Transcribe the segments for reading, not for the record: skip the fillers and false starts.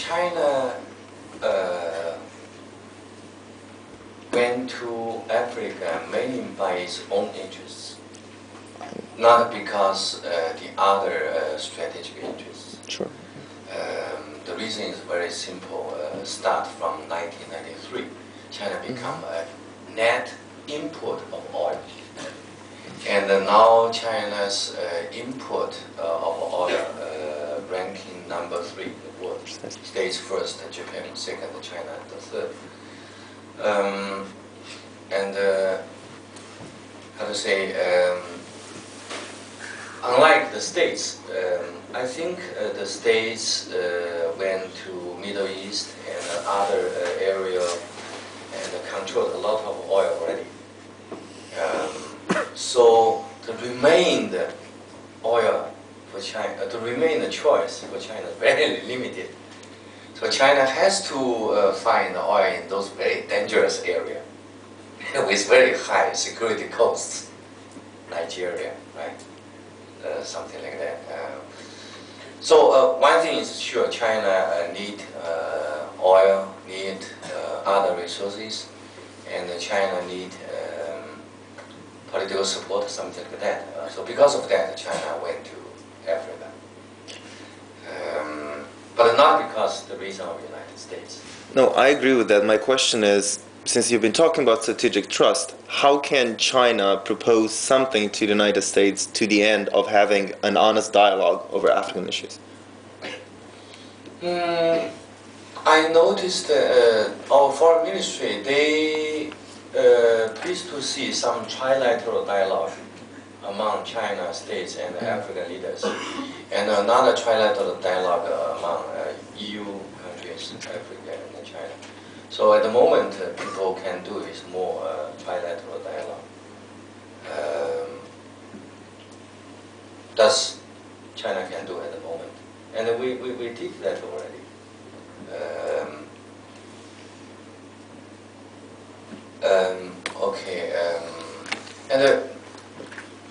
China went to Africa mainly by its own interests, not because the other strategic interests. Sure. The reason is very simple. Start from 1993, China become a net import of oil. And now China's import of oil ranking number 3 in the world. States first, Japan second, China the third. How to say, unlike the states, I think the states went to Middle East and other area and controlled a lot of oil already. So the remained oil for China, the remained choice for China is very limited. So China has to find oil in those very dangerous areas with very high security costs, Nigeria, right? Something like that. So one thing is sure, China need oil, need other resources, and China need political support, something like that. So because of that, China went to Africa. But not because the reason of the United States. No, I agree with that. My question is, since you've been talking about strategic trust, how can China propose something to the United States to the end of having an honest dialogue over African issues? I noticed our foreign ministry, they pleased to see some trilateral dialogue among China states and African leaders, and another trilateral dialogue among EU countries, Africa and China. So at the moment, people can do is more trilateral dialogue. That's China can do at the moment, and we did that already. And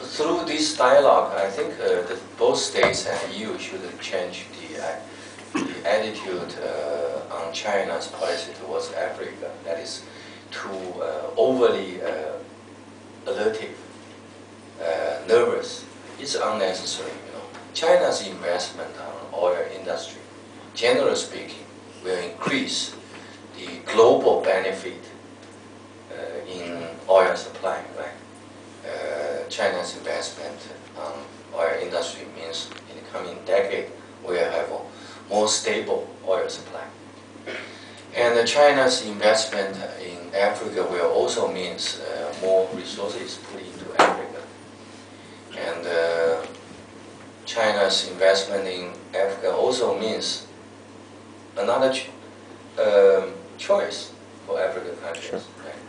through this dialogue, I think that both states and EU should change the attitude on China's policy towards Africa. That is too overly alertive, nervous. It's unnecessary. You know, China's investment on oil industry, generally speaking, will increase the global benefit in oil supply, right? China's investment on oil industry means in the coming decade we'll have a more stable oil supply. And China's investment in Africa will also means more resources put into Africa. And China's investment in Africa also means another choice for African countries. Sure. Right?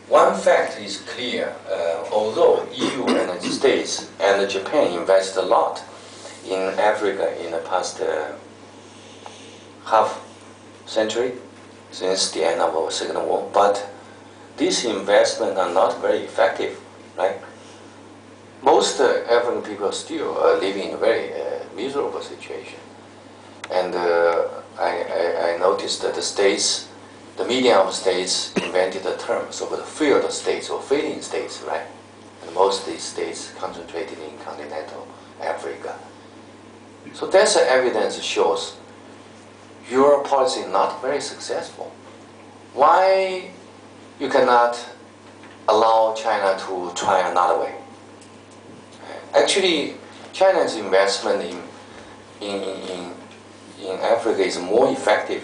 One fact is clear, although EU and the States and Japan invest a lot in Africa in the past half century, since the end of the Second War, but these investments are not very effective, right? Most African people still are living in a very miserable situation. And I noticed that the states, the media of states invented a term, so-called failed states or failing states, right? And most of these states concentrated in continental Africa. So that's evidence shows your policy is not very successful. Why you cannot allow China to try another way? Actually, China's investment in Africa is more effective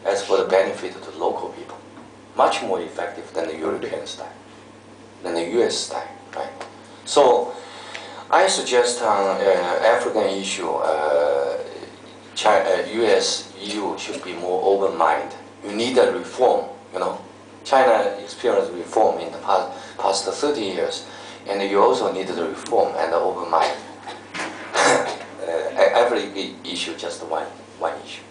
as for the benefit of the local people. Much more effective than the European style, than the US style, right? So I suggest on African issue, US, EU should be more open-minded. You need a reform, you know. China experienced reform in the past 30 years, and you also need the reform and the open mind. Every issue, just one issue.